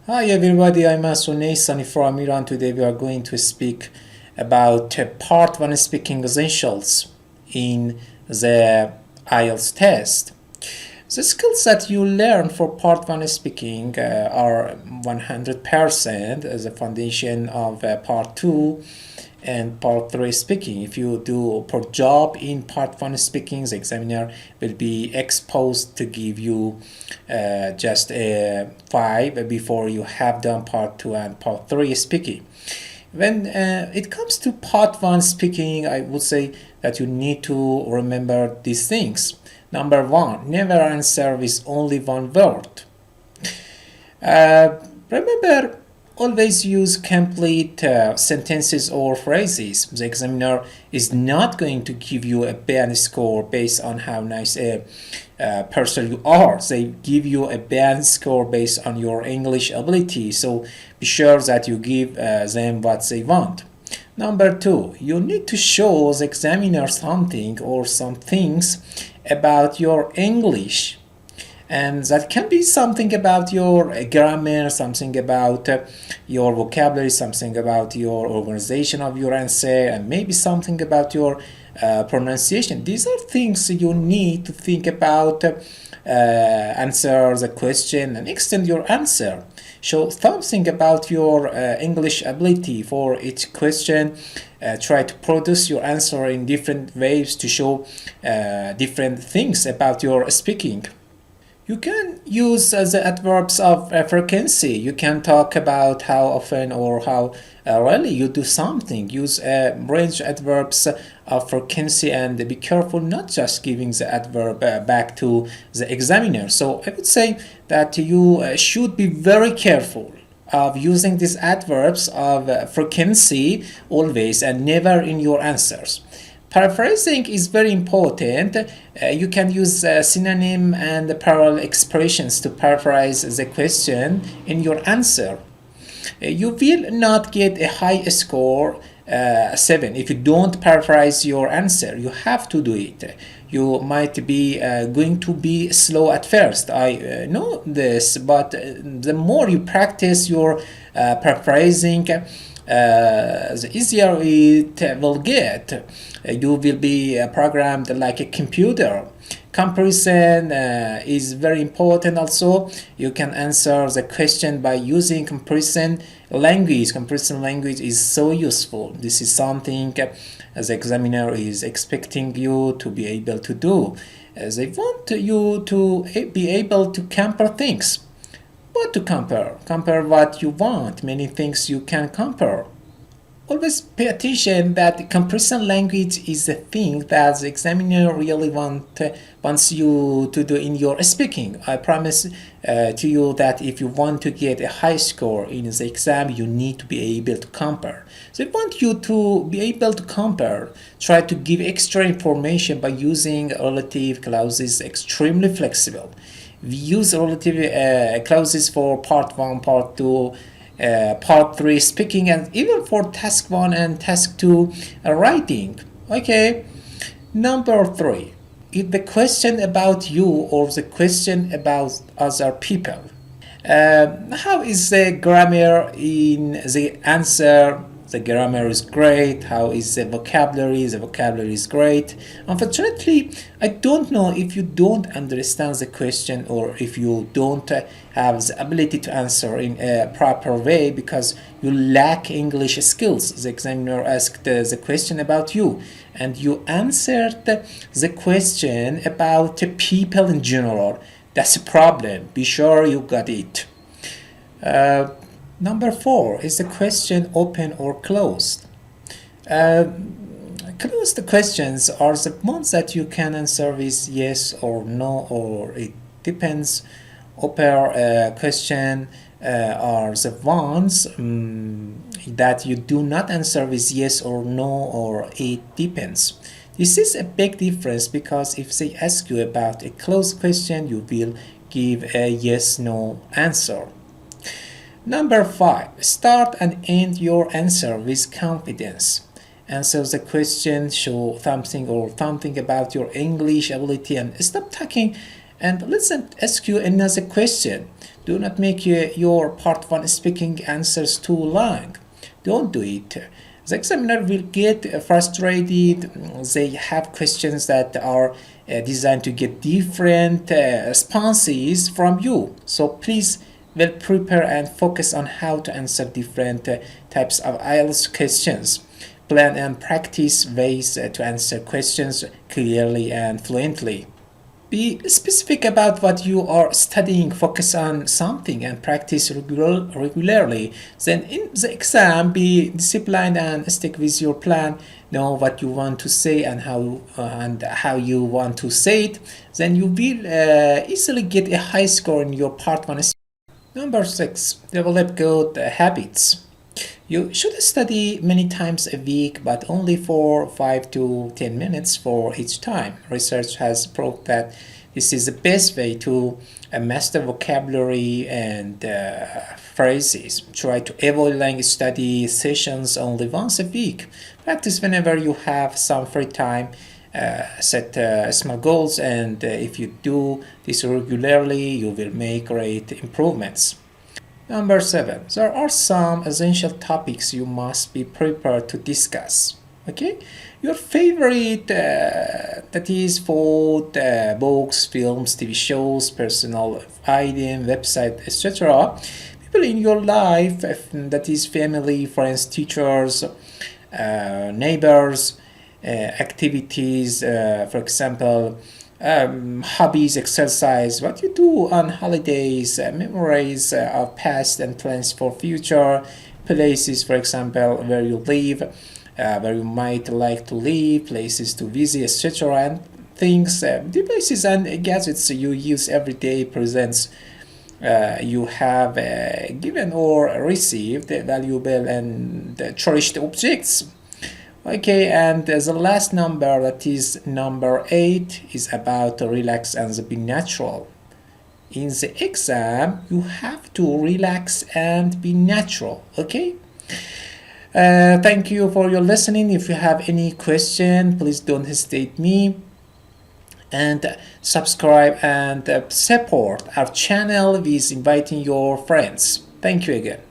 Hi everybody, I'm Sunny from Iran. Today we are going to speak about part 1 speaking essentials in the IELTS test. The skills that you learn for part 1 speaking are 100% as a foundation of part 2 and part 3 speaking. If you do a poor job in part 1 speaking, the examiner will be exposed to give you just a 5 before you have done part 2 and part 3 speaking. When it comes to part 1 speaking, I would say that you need to remember these things. Number 1, never answer with only one word. Remember, always use complete sentences or phrases. The examiner is not going to give you a bad score based on how nice a person you are. They give you a bad score based on your English ability. So be sure that you give them what they want. Number 2, you need to show the examiner something or some things about your English. And that can be something about your grammar, something about your vocabulary, something about your organization of your answer, and maybe something about your pronunciation. These are things you need to think about, answer the question, and extend your answer. Show something about your English ability for each question. Try to produce your answer in different ways to show different things about your speaking. You can use the adverbs of frequency. You can talk about how often or how rarely you do something. Use range adverbs of frequency and be careful not just giving the adverb back to the examiner. So I would say that you should be very careful of using these adverbs of frequency always and never in your answers. Paraphrasing is very important. You can use synonym and parallel expressions to paraphrase the question in your answer. You will not get a high score 7 if you don't paraphrase your answer. You have to do it. You might be going to be slow at first. I know this, but the more you practice your paraphrasing, the easier it will get. You will be programmed like a computer. Comparison is very important also. You can answer the question by using comparison language. Comparison language is so useful. This is something the examiner is expecting you to be able to do. They want you to be able to compare things. What to compare? Compare what you want. Many things you can compare. Always pay attention that comparison language is the thing that the examiner really wants you to do in your speaking. I promise to you that if you want to get a high score in the exam, you need to be able to compare. So I want you to be able to compare. Try to give extra information by using relative clauses, extremely flexible. We use relative clauses for part 1, part 2, part 3 speaking, and even for task 1 and task 2 writing. Okay. Number 3, is the question about you or the question about other people. How is the grammar in the answer? The grammar is great. How is the vocabulary? The vocabulary is great. Unfortunately, I don't know if you don't understand the question or if you don't have the ability to answer in a proper way because you lack English skills. The examiner asked the question about you and you answered the question about people in general. That's a problem. Be sure you got it. Number 4, is the question open or closed? Closed questions are the ones that you can answer with yes or no or it depends. Open question are the ones that you do not answer with yes or no or it depends. This is a big difference because if they ask you about a closed question, you will give a yes/no answer. Number 5, start and end your answer with confidence. Answer the question, show something or something about your English ability and stop talking and let's ask you another question. Do not make your part 1 speaking answers too long. Don't do it. The examiner will get frustrated. They have questions that are designed to get different responses from you. So please well prepare and focus on how to answer different types of IELTS questions. Plan and practice ways to answer questions clearly and fluently. Be specific about what you are studying, focus on something, and practice regularly. Then, in the exam, be disciplined and stick with your plan. Know what you want to say and how you want to say it. Then you will easily get a high score in your part 1. Number 6, develop good habits. You should study many times a week, but only for 5 to 10 minutes for each time. Research has proved that this is the best way to master vocabulary and phrases. Try to avoid long study sessions only once a week. Practice whenever you have some free time. Set small goals, and if you do this regularly, you will make great improvements. Number 7, there are some essential topics you must be prepared to discuss. Okay, your favorite, that is food, books, films, TV shows, personal item, website, etc. People in your life, that is family, friends, teachers, neighbors, activities, for example, hobbies, exercise, what you do on holidays, memories of past and plans for future, places, for example, where you live, where you might like to live, places to visit, etc. And things, devices and gadgets you use every day, presents you have given or received, valuable and cherished objects. Okay, and the last number, that is number 8, is about to relax and be natural. In the exam, you have to relax and be natural. Okay. Thank you for your listening. If you have any question, please don't hesitate me, and subscribe and support our channel with inviting your friends. Thank you again.